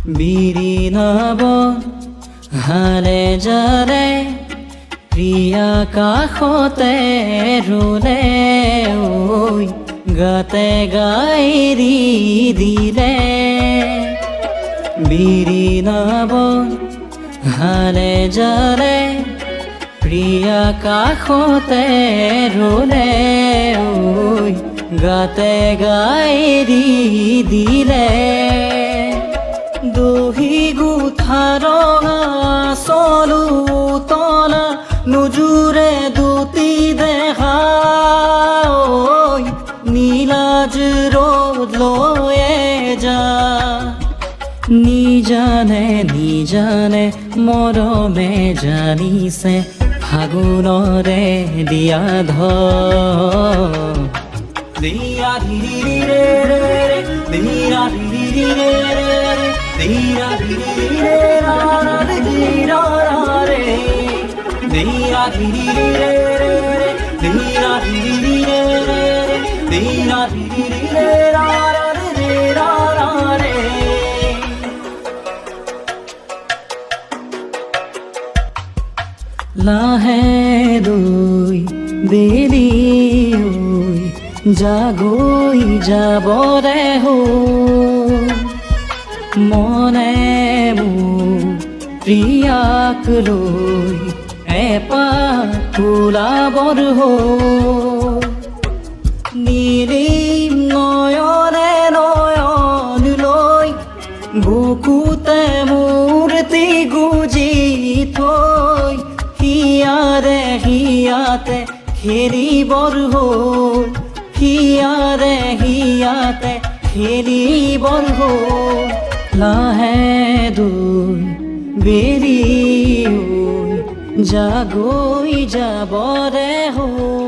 বিৰিণাব হালে জালে প্ৰিয়া কাষতে ৰুলে ঐ গাতে গাইৰি দিলে বিৰিণাব হালে জালে প্ৰিয়া কাষতে ৰুলে ঐ গাতে গাইৰি দিলে দহি গুঠা ৰঙা চলু তলা নুজুৰে দুটি দেখা ঐ নীলাজ ৰ'দ লৈয়ে যা নিজানে নিজানে মৰমে জানিছে ফাগুনৰে দিয়া দিয়া ধীৰে ৰে দিয়া ধীৰে ৰে দিয়া ধীৰে ৰে দিয়া ৰে দিয়া ধীৰে ৰে দিয়া ধীৰে রে দিয়া ধীরে রে লাহে দুই বেলি জাগৈ যাবৰে হো মনে মোৰ প্ৰিয়াক লৈ এপাক ওলাবৰ হো নীলিম নয়নে নয়ন লৈ বুকুতে মূৰ্তি গুজি থৈ হিয়াৰে হিয়াতে খেলিবৰ হ'ল হিয়াৰে হিয়াতে খেলিবৰ হ'ল লাহে দুই বেলি জাগৈ যাবৰে হ'ল।